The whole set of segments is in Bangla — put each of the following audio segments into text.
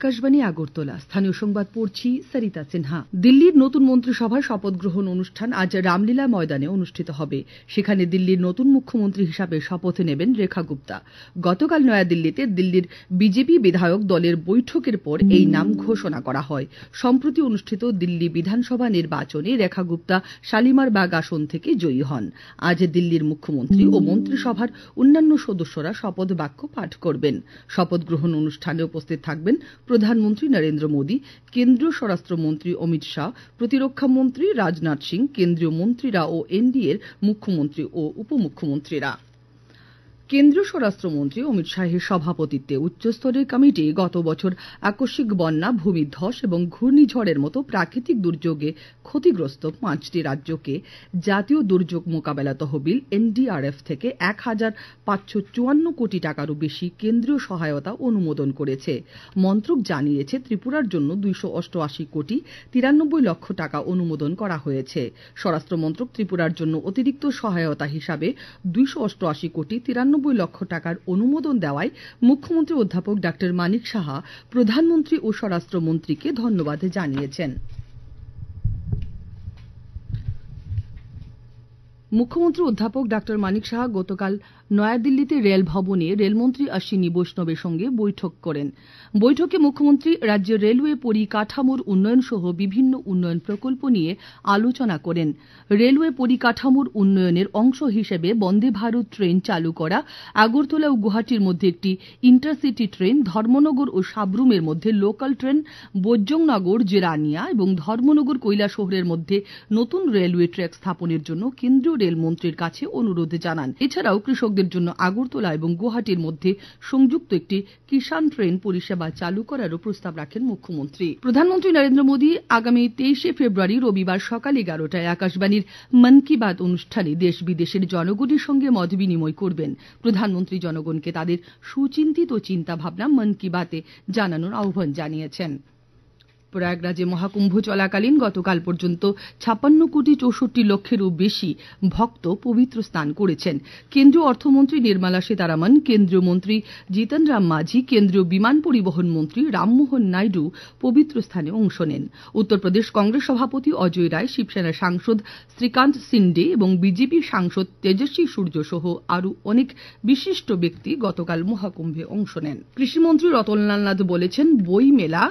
আকাশবাণী আগরতলা। স্থানীয় সংবাদ পড়ছি সরিতা সিনহা। দিল্লির নতুন মন্ত্রিসভার শপথ গ্রহণ অনুষ্ঠান আজ রামলীলা ময়দানে অনুষ্ঠিত হবে। সেখানে দিল্লির নতুন মুখ্যমন্ত্রী হিসাবে শপথ নেবেন রেখা গুপ্তা। গতকাল নয়াদিল্লিতে দিল্লির বিজেপি বিধায়ক দলের বৈঠকের পর এই নাম ঘোষণা করা হয়। সম্প্রতি অনুষ্ঠিত দিল্লি বিধানসভা নির্বাচনে রেখা গুপ্তা শালিমার বাগ আসন থেকে জয়ী হন। আজ দিল্লির মুখ্যমন্ত্রী ও মন্ত্রিসভার অন্যান্য সদস্যরা শপথ বাক্য পাঠ করবেন। শপথ গ্রহণ অনুষ্ঠানে উপস্থিত থাকবেন প্রধানমন্ত্রী নরেন্দ্র মোদী, কেন্দ্রীয় স্বরাষ্ট্রমন্ত্রী অমিত শাহ, প্রতিরক্ষা মন্ত্রী রাজনাথ সিং, কেন্দ্রীয় মন্ত্রীরা ও এনডিএর মুখ্যমন্ত্রী ও উপমুখ্যমন্ত্রীরা। কেন্দ্রীয় স্বরাষ্ট্রমন্ত্রী অমিত শাহের সভাপতিত্বে উচ্চস্তরের কমিটি গত বছর আকস্মিক বন্যা, ভূমিধ্বস এবং ঘূর্ণিঝড়ের মতো প্রাকৃতিক দুর্যোগে ক্ষতিগ্রস্ত 5টি রাজ্যকে জাতীয় দুর্যোগ মোকাবেলা তহবিল এনডিআরএফ থেকে 1,554 কোটি টাকারও বেশি কেন্দ্রীয় সহায়তা অনুমোদন করেছে। মন্ত্রক জানিয়েছে ত্রিপুরার জন্য 288 কোটি 93 লক্ষ টাকা অনুমোদন করা হয়েছে। স্বরাষ্ট্র মন্ত্রক ত্রিপুরার জন্য অতিরিক্ত সহায়তা হিসাবে 288 কোটি 93 লক্ষ টাকার অনুমোদন দেওয়ায় মুখ্যমন্ত্রী অধ্যাপক ডক্টর মানিক সাহা প্রধানমন্ত্রী ও স্বরাষ্ট্রমন্ত্রীকে ধন্যবাদ জানিয়েছেন। মুখ্যমন্ত্রী অধ্যাপক ডক্টর মানিক সাহা গতকাল নয়াদিল্লিতে রেল ভবনে রেলমন্ত্রী অশ্বিনী বৈষ্ণবের সঙ্গে বৈঠক করেন। বৈঠকে মুখ্যমন্ত্রী রাজ্যের রেলওয়ে পরিকাঠামোর উন্নয়ন সহ বিভিন্ন উন্নয়ন প্রকল্প নিয়ে আলোচনা করেন। রেলওয়ে পরিকাঠামোর উন্নয়নের অংশ হিসেবে বন্দে ভারত ট্রেন চালু করা, আগরতলা ও গুয়াহাটির মধ্যে একটি ইন্টারসিটি ট্রেন, ধর্মনগর ও সাব্রুমের মধ্যে লোকাল ট্রেন, বৈজংনগর জেরানিয়া এবং ধর্মনগর কৈলাসহরের মধ্যে নতুন রেলওয়ে ট্র্যাক স্থাপনের জন্য কেন্দ্রীয় রেলমন্ত্রীর কাছে অনুরোধ জানান। এছাড়াও কৃষকদের জন্য আগরতলা এবং গুয়াহাটির মধ্যে সংযুক্ত একটি কিষাণ ট্রেন পরিষেবা চালু করারও প্রস্তাব রাখেন মুখ্যমন্ত্রী। প্রধানমন্ত্রী নরেন্দ্র মোদী আগামী 23 ফেব্রুয়ারি রবিবার সকাল 11টায় আকাশবাণীর মন কি বাত অনুষ্ঠানে দেশ বিদেশের জনগণের সঙ্গে মত বিনিময় করবেন। প্রধানমন্ত্রী জনগণকে তাদের সুচিন্তিত চিন্তাভাবনা মন কি বাতে জানানোর আহ্বান জানিয়েছেন। প্রয়াগরাজে মহাকুম্ভ চলাকালীন গতকাল পর্যন্ত 56 কোটি 64 লক্ষেরও বেশি ভক্ত পবিত্র স্নান করেছেন। কেন্দ্রীয় অর্থমন্ত্রী নির্মলা সীতারামন, কেন্দ্রীয় মন্ত্রী জিতন রাম মাঝি, কেন্দ্রীয় বিমান পরিবহন মন্ত্রী রামমোহন নাইডু পবিত্র স্থানে অংশ নেন। উত্তরপ্রদেশ কংগ্রেস সভাপতি অজয় রায়, শিবসেনা সাংসদ শ্রীকান্ত সিন্ডে এবং বিজেপি সাংসদ তেজস্বী সূর্য সহ আরও অনেক বিশিষ্ট ব্যক্তি গতকাল মহাকুম্ভে অংশ নেন। কৃষিমন্ত্রী রতনলাল নাথ বলেছেন, বই মেলা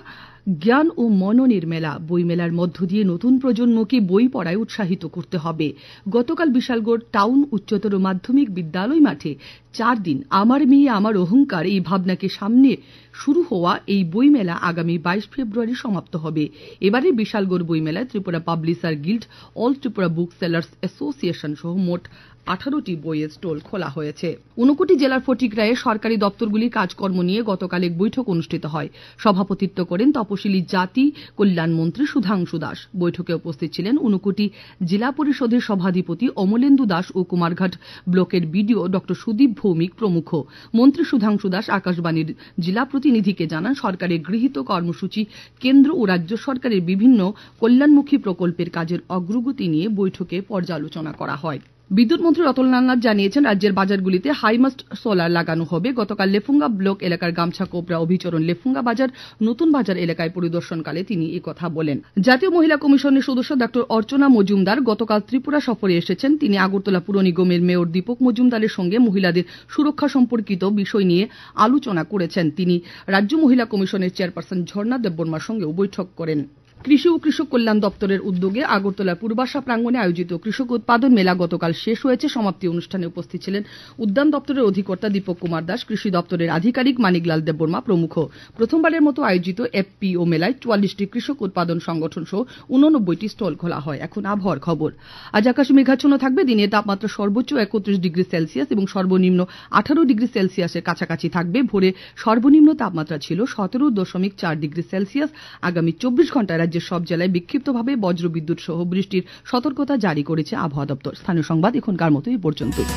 জ্ঞান ও মননের মেলা। বইমেলার মধ্য দিয়ে নতুন প্রজন্মকে বই পড়ায় উৎসাহিত করতে হবে। গতকাল বিশালগড় টাউন উচ্চতর মাধ্যমিক বিদ্যালয় মাঠে 4 দিন আমার মেয়ে আমার অহংকার এই ভাবনাকে সামনে শুরু হওয়া এই বইমেলা আগামী 22 ফেব্রুয়ারি সমাপ্ত হবে। এবারে বিশালগড় বইমেলায় Tripura publisher guild, all Tripura book sellers association সহ মোট 18টি বইয়ের স্টল খোলা হয়েছে। 59 জেলার ফটিকরায়ে সরকারি দপ্তরগুলির কাজকর্ম নিয়ে গতকাল এক বৈঠক অনুষ্ঠিত হয়। সভাপতিত্ব করেন তপশিলি জাতি কল্যাণ মন্ত্রী সুধাংশু দাস। বৈঠকে উপস্থিত ছিলেন 59 জেলা পরিষদের সভাধিপতি অমলেন্দু দাস ও কুমারঘাট ব্লকের বিডিও ডক্টর সুদীপ ভৌমিক প্রমুখ। মন্ত্রী সুধাংশু দাস আকাশবাণীর জেলা প্রতিনিধিকে জানান, সরকারের গৃহীত কর্মসূচি, কেন্দ্র ও রাজ্য সরকারের বিভিন্ন কল্যাণমুখী প্রকল্পের কাজের অগ্রগতি নিয়ে বৈঠকে পর্যালোচনা করা হয়। বিদ্যুৎ মন্ত্রী রতনলাল নাথ জানিয়েছেন, রাজ্যের বাজারগুলিতে হাইমাস্ট সোলার লাগানো হবে। গতকাল লেফুঙ্গা ব্লক এলাকার গামছা কোপরা অভিচরণ লেফুঙ্গা বাজার নতুন বাজার এলাকায় পরিদর্শনকালে তিনি একথা বলেন। জাতীয় মহিলা কমিশনের সদস্য ডক্টর অর্চনা মজুমদার গতকাল ত্রিপুরা সফরে এসেছেন। তিনি আগরতলা পুর নিগমের মেয়র দীপক মজুমদারের সঙ্গে মহিলাদের সুরক্ষা সম্পর্কিত বিষয় নিয়ে আলোচনা করেছেন। তিনি রাজ্য মহিলা কমিশনের চেয়ারপারসন ঝর্ণা দেববর্মার সঙ্গেও বৈঠক করেন। কৃষি ও কৃষক কল্যাণ দপ্তরের উদ্যোগে আগরতলা পূর্বাশা প্রাঙ্গণে আয়োজিত কৃষক উৎপাদন মেলা গতকাল শেষ হয়েছে। সমাপ্তি অনুষ্ঠানে উপস্থিত ছিলেন উদ্যান দপ্তরের অধিকর্তা দীপক কুমার দাস, কৃষি দপ্তরের আধিকারিক মানিকলাল দেববর্মা প্রমুখ। প্রথমবারের মতো আয়োজিত এফপিও মেলায় 44টি কৃষক উৎপাদন সংগঠন সহ 89টি স্টল খোলা হয়। এখন আবহাওয়ার খবর। আজ আকাশে মেঘাচ্ছন্ন থাকবে। দিনের তাপমাত্রা সর্বোচ্চ 31 ডিগ্রি সেলসিয়াস এবং সর্বনিম্ন 18 ডিগ্রি সেলসিয়াসের কাছাকাছি থাকবে। ভোরে সর্বনিম্ন তাপমাত্রা ছিল 17.4 ডিগ্রি সেলসিয়াস। আগামী 24 ঘন্টায় রাজ্যের সব জেলায় বিক্ষিপ্তভাবে বজ্রবিদ্যুৎ সহ বৃষ্টির সতর্কতা জারি করেছে আবহাওয়া দপ্তর। স্থানীয় সংবাদ এখনকার মতো এই পর্যন্তই।